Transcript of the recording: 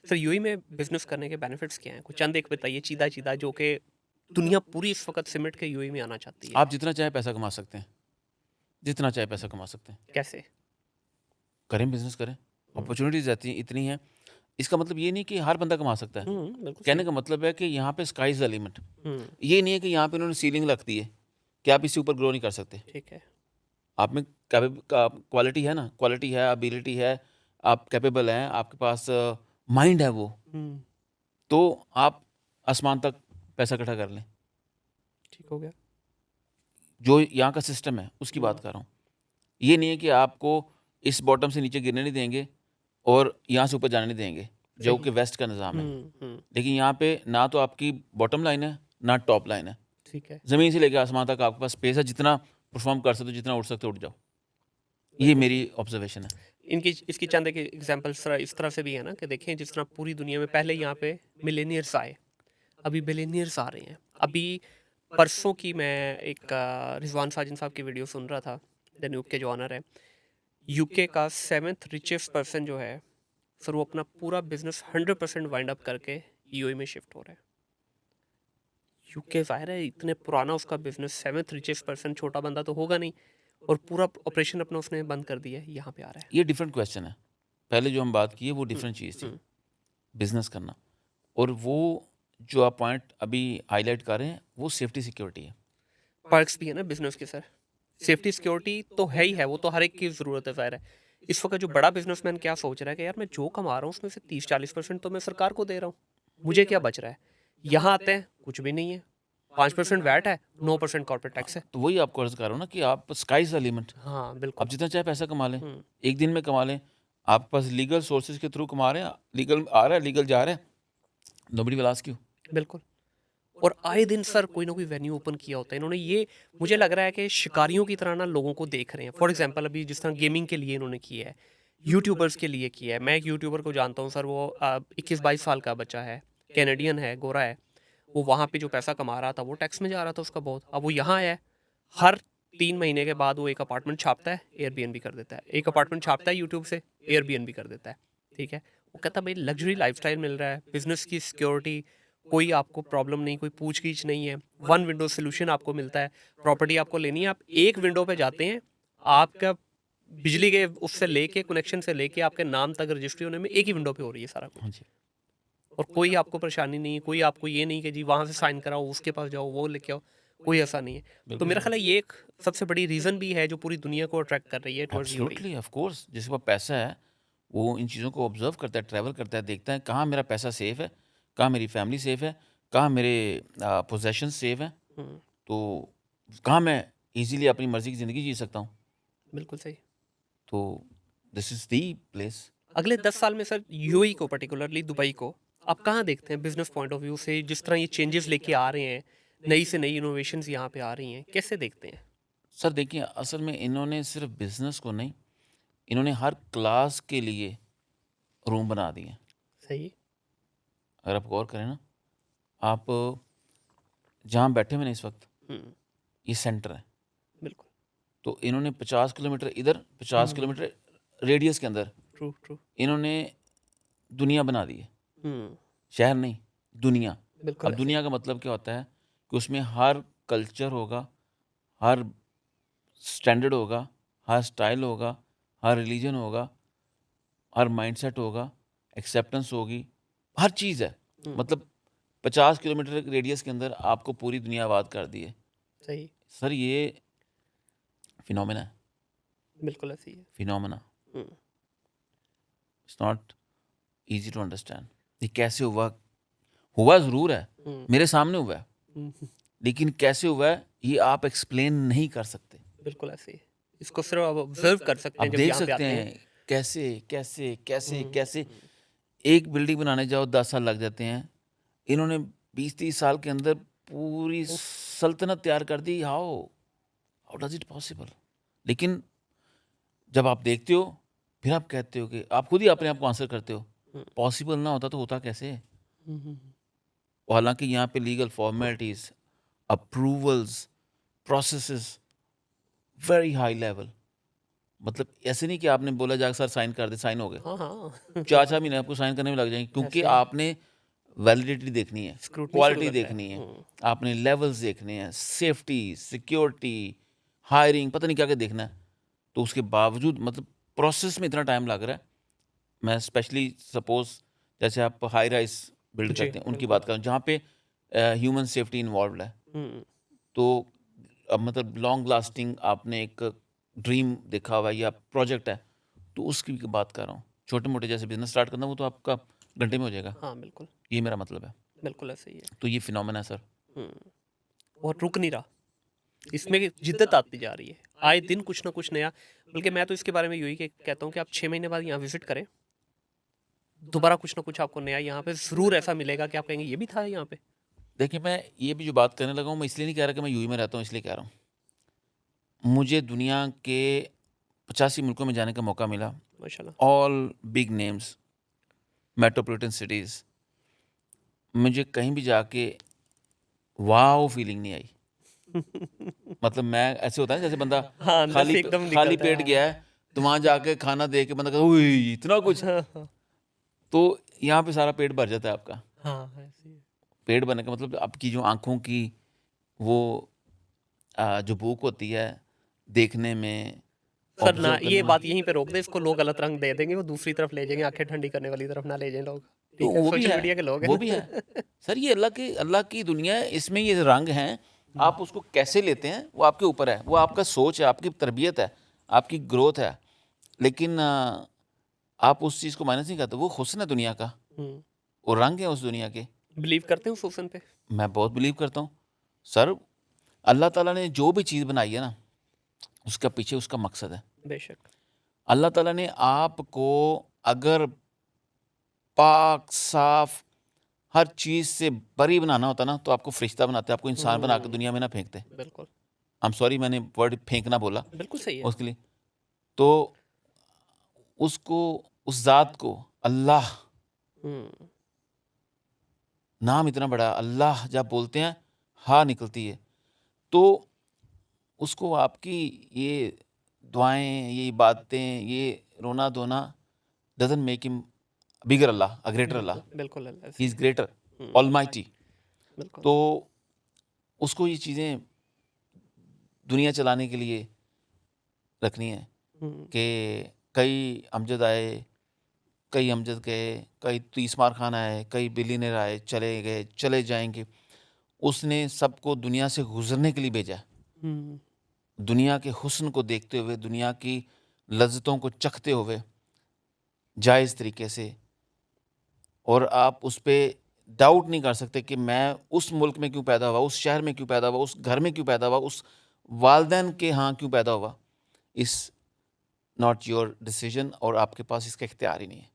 Sir UAE में business करने के बेनिफिट्स क्या हैं? कुछ चंद एक बताइए चीदा-चीदा जो कि दुनिया पूरी इस वक़्त सिमट के यूएई में आना चाहती है। आप जितना चाहे पैसा कमा सकते हैं, जितना चाहे पैसा कमा सकते हैं। कैसे? करें बिज़नेस करें, हुँ। अपॉर्च्युनिटीज़ रहती हैं, इतनी हैं। इसका मतलब ये नहीं कि हर बंदा कमा सकता है। बिल्कुल कहने सही। का मतलब है कि यहाँ पे स्काई इज़ द लिमिट। हुँ, ये नहीं है कि यहाँ पे उन्होंने सीलिंग रख दी है, कि आप इससे ऊपर ग्रो नहीं कर सकते। ठीक है। आप में कैपेब का क्वालिटी है ना, क्वालिटी है, एबिलिटी है, आप कैपेबल हैं, आपके पास माइंड है वो, हुँ, तो आप आसमान तक पैसा इकट्ठा कर लें। ठीक हो गया। जो यहाँ का सिस्टम है, उसकी हुँ, बात कर रहा हूँ। ये नहीं है कि आपको इस बॉटम से नीचे गिरने नहीं देंगे और यहाँ से ऊपर जाने नहीं देंगे, जो सही। कि वेस्ट का निज़ाम है। हुँ, लेकिन यहाँ पे ना तो आपकी बॉटम लाइन है, ना टॉप लाइन है। ठीक है। ज़मीन से लेके आसमान तक आपके पास स्पेस है, जितना परफ़ॉर्म कर सकते हो, जितना उड़ सकते हो, उड़ जाओ। ये बिल्कुल मेरी सही। ऑब्ज़र्वेशन है। इनकी इसकी चंद एक एग्ज़ाम्पल इस तरह से भी है ना कि देखें जिस तरह पूरी दुनिया में पहले यहाँ पे मिलेनियर्स आए, अभी बिलियनियर्स आ रहे हैं। अभी परसों की मैं एक रिज़वान साजिद साहब की वीडियो सुन रहा था, द न्यूब के जो ऑनर हैं। यूके का 7th रिचेस्ट पर्सन जो है, सर वो अपना पूरा बिज़नेस 100% वाइंड अप करके यूएई में शिफ्ट हो रहा है। यूके ज़ाहिर है इतने पुराना उसका बिज़नेस 7th रिचेस्ट पर्सन छोटा बंदा तो होगा नहीं और पूरा ऑपरेशन अपना उसने बंद कर दिया है, यहाँ पे आ रहा है। ये डिफरेंट क्वेश्चन है। पहले जो हम बात की है, वो हुँ, डिफरेंट चीज़ थी, हुँ। बिज़नेस करना। और वो जो आप पॉइंट अभी हाइलाइट कर रहे हैं, वो सेफ्टी सिक्योरिटी है। पर्क्स भी है ना बिज़नेस के सर। सेफ्टी सिक्योरिटी तो है ही है, वो तो हर एक की ज़रूरत है ज़ाहिर है। इस वक़्त जो बड़ा बिज़नेसमैन क्या सोच रहा है कि यार मैं जो कमा रहा हूँ उसमें से 30-40% तो मैं सरकार को दे रहा हूँ। मुझे क्या बच रहा है? यहाँ आते हैं, कुछ भी नहीं है। 5% वैट है, 9% कॉर्पोरेट टैक्स है। तो वही आपको अर्ज़ कर रहा हूँ ना कि आप स्काई इज़ द लिमिट। हाँ, आप बिल्कुल। जितना चाहे पैसा कमा लें, हुँ, एक दिन में कमा लें। आपके पास लीगल सोर्सेज़ के थ्रू कमा रहे हैं, लीगल आ रहा है, लीगल जा रहा है, नोबडी विल आस्क यू। बिल्कुल। और आए दिन सर कोई ना कोई वेन्यू ओपन किया होता है इन्होंने। ये मुझे लग रहा है कि शिकारियों की तरह ना लोगों को देख रहे हैं। फॉर एग्जांपल अभी जिस तरह गेमिंग के लिए इन्होंने किया है, यूट्यूबर्स के लिए किया है। मैं एक यूट्यूबर को जानता हूँ सर, वो 21-22 साल का बच्चा है, कैनेडियन है, गोरा है। वो वहाँ पे जो पैसा कमा रहा था वो टैक्स में जा रहा था उसका बहुत। अब वो यहाँ आया है, हर 3 महीने के बाद वो एक अपार्टमेंट छापता है, एयरबीएनबी कर देता है। एक अपार्टमेंट छापता है यूट्यूब से, एयरबीएनबी कर देता है। ठीक है? वो कहता है भाई लग्ज़री लाइफ़स्टाइल मिल रहा है, बिज़नेस की सिक्योरिटी, कोई आपको प्रॉब्लम नहीं, कोई पूछ-गीछ नहीं है। वन विंडो सॉल्यूशन आपको मिलता है। प्रॉपर्टी आपको लेनी है, आप एक विंडो पे जाते हैं, आपका बिजली के उससे लेके कनेक्शन से लेके आपके नाम तक रजिस्ट्री होने में एक ही विंडो पे हो रही है सारा कुछ। हाँ जी, और कोई आपको परेशानी नहीं है, कोई आपको ये नहीं कि जी वहाँ से साइन कराओ, उसके पास जाओ, वो लेके आओ, कोई ऐसा नहीं है। तो बिल्कुल मेरा सही। ख़्याल है ये एक सबसे बड़ी रीज़न भी है जो पूरी दुनिया को अट्रैक्ट कर रही है towards UAE. Absolutely, of course, जिसके पास पैसा है, वो इन चीज़ों को ऑब्ज़र्व करता है, ट्रैवल करता है, देखता है कहाँ मेरा पैसा सेफ़ है, कहाँ मेरी फैमिली सेफ़ है, कहाँ मेरे पोज़ेशंस सेफ़ हैं, हुँ, तो कहाँ मैं ईज़िली अपनी मर्ज़ी की ज़िंदगी जी सकता हूँ। बिल्कुल सही। तो दिस इज़ द प्लेस। अगले 10 साल में सर यूएई को पर्टिकुलरली दुबई को आप कहाँ देखते हैं बिज़नेस पॉइंट ऑफ व्यू से जिस तरह ये चेंजेस लेके आ रहे हैं, नई से नई इनोवेशंस यहाँ पे आ रही हैं, कैसे देखते हैं? सर देखिए, असल में इन्होंने सिर्फ़ बिज़नेस को नहीं, इन्होंने हर क्लास के लिए रूम बना दिए हैं। सही। अगर आप गौर करें ना, आप जहाँ बैठे हुए हैं इस वक़्त, हुँ, ये सेंटर है। बिल्कुल। तो इन्होंने 50 किलोमीटर इधर, 50 हुँ, किलोमीटर रेडियस के अंदर ट्रू, ट्रू। इन्होंने दुनिया बना दी है। हुँ, शहर नहीं, दुनिया। बिल्कुल अब ऐसे ही। दुनिया का मतलब क्या होता है कि उसमें हर कल्चर होगा, हर स्टैंडर्ड होगा, हर स्टाइल होगा, हर रिलीजन होगा, हर माइंडसेट होगा, एक्सेप्टेंस होगी, हर चीज़ है। हुँ, मतलब 50 किलोमीटर रेडियस के अंदर आपको पूरी दुनिया आबाद कर दी है। सही। सर ये फिनोमेना है, बिल्कुल ऐसे ही है। Phenomena. Hmm, it's not easy to understand. ये कैसे हुआ? हुआ ज़रूर है, हुँ, मेरे सामने हुआ है, हुँ, लेकिन कैसे हुआ है, ये आप एक्सप्लेन नहीं कर सकते। बिल्कुल ऐसे ही है। इसको सिर्फ़ आप ऑब्ज़र्व कर सकते आप हैं जब देख यहाँ पे सकते आते हैं। हैं कैसे, कैसे, कैसे, हुँ, कैसे हुँ, एक बिल्डिंग बनाने जाओ 10 साल लग जाते हैं। इन्होंने 20-30 साल के अंदर पूरी उफ़! सल्तनत तैयार कर दी। How? How does it possible? लेकिन जब आप देखते हो, फिर आप कहते हो कि आप खुद ही अपने आप को आंसर करते हो, हुँ, पॉसिबल ना होता तो होता कैसे? हुँ, हुँ, हुँ, और हालाँकि यहाँ पे legal formalities, approvals, processes very high level, मतलब ऐसे नहीं कि आपने बोला जाकर सर साइन कर दे, साइन हो गए। हाँ, हाँ। 4-4 महीने आपको साइन करने में लग जाएंगे, क्योंकि ऐसे ही आपने वैलिडिटी देखनी है, स्क्रूटनी शुरू क्वालिटी करता है। देखनी है, आपने लेवल्स देखने हैं, सेफ्टी, सिक्योरिटी, हायरिंग, पता नहीं क्या क्या देखना है। तो उसके बावजूद मतलब प्रोसेस में इतना टाइम लग रहा है। मैं स्पेशली सपोज जैसे आप हाई राइज बिल्ड जी, करते हैं उनकी बिल्कुल। बात करूँ, जहाँ पे ह्यूमन सेफ्टी इन्वॉल्व है। हुँ, तो अब मतलब लॉन्ग लास्टिंग आपने एक ड्रीम देखा हुआ है या प्रोजेक्ट है, तो उसकी भी बात कर रहा हूँ। छोटे मोटे जैसे बिजनेस स्टार्ट करना, वो तो आपका घंटे में हो जाएगा, हाँ, बिल्कुल, ये मेरा मतलब है। बिल्कुल ऐसे ही है। तो ये फिनोमेना है सर। हुँ, और रुक नहीं रहा। इसमें जिद्दत आती जा रही है। आए दिन कुछ ना कुछ नया, बल्कि मैं तो इसके बारे में यही कहता हूँ कि आप 6 महीने बाद यहाँ विज़िट करें, दोबारा कुछ ना कुछ आपको नया यहाँ पे ज़रूर ऐसा मिलेगा कि आप कहेंगे ये भी था यहाँ पे। देखिए, मैं ये भी जो बात करने लगा हूँ, मैं इसलिए नहीं कह रहा कि मैं यूएई में रहता हूँ, इसलिए कह रहा हूँ। मुझे दुनिया के 85 मुल्कों में जाने का मौका मिला, माशाल्लाह। All big names, metropolitan cities. मुझे कहीं भी जाके वाओ फीलिंग नहीं आई। मतलब मैं ऐसे होता है ना, जैसे बंदा हाँ, अंदर से एकदम खाली निकलता पेट है। गया है, तो वहाँ जाके खाना देख के बंदा कहता है, ओए इतना कुछ। हाँ, हाँ। तो यहाँ पे सारा पेट भर जाता है आपका। हाँ, ऐसे ही है। पेट भरने का मतलब आपकी जो आँखों की वो जो भूख होती है देखने में, सर ना, ऑब्ज़र्व करने ये में, बात यहीं पे रोक दें, इसको लोग गलत रंग दे देंगे, वो दूसरी तरफ ले जाएंगे, आंखें ठंडी करने वाली तरफ ना ले जाएं लोग। तो ठीक है, वो भी सोशल है, मीडिया के लोग हैं वो भी है। ना। सर ये अल्लाह की दुनिया है, इसमें ये रंग हैं, आप उसको कैसे लेते हैं वो आपके ऊपर है, वो आपका सोच है, आपकी तरबियत है, आपकी ग्रोथ है। लेकिन आप उस चीज़ को माइनस नहीं करते, वो हुस्न है दुनिया का, वो रंग है उस दुनिया के। बिलीव करते हो सोशन पे? मैं बहुत बिलीव करता हूँ सर। अल्लाह ताला ने जो भी चीज़ बनाई है ना, उसका पीछे उसका मकसद है। बेशक। अल्लाह ताला ने आपको अगर पाक साफ हर चीज़ से बरी बनाना होता ना, तो आपको फरिश्ता बनाते, आपको इंसान बना के दुनिया में ना फेंकते। बिल्कुल, आई एम सॉरी, मैंने वर्ड फेंकना बोला बिल्कुल सही है। उसके लिए। तो उसको, उस ज़ात को, अल्लाह, हुँ, नाम इतना बड़ा अल्लाह, जब बोलते हैं हाँ निकलती है। तो उसको आपकी ये दुआएं, ये बातें, ये रोना धोना doesn't make him bigger Allah, a greater Allah. बिल्कुल, बिल्कुल अल्लाह ही से इज़ है। Greater, almighty. बिल्कुल। तो उसको ये चीज़ें दुनिया चलाने के लिए रखनी है हुँ, कि कई अमजद आए, कई अमजद गए, कई तीसमार खान आए, कई बिलियनर आए, चले गए, चले जाएंगे। उसने सबको दुनिया से गुजरने के लिए भेजा है, हुँ, दुनिया के हुस्न को देखते हुए, दुनिया की लज्जतों को चखते हुए, जायज़ तरीके से। और आप उस पे डाउट नहीं कर सकते कि मैं उस मुल्क में क्यों पैदा हुआ, उस शहर में क्यों पैदा हुआ, उस घर में क्यों पैदा हुआ, उस वालदैन के यहाँ क्यों पैदा हुआ। इस नॉट योर डिसीजन, और आपके पास इसका इख्तियार ही नहीं है।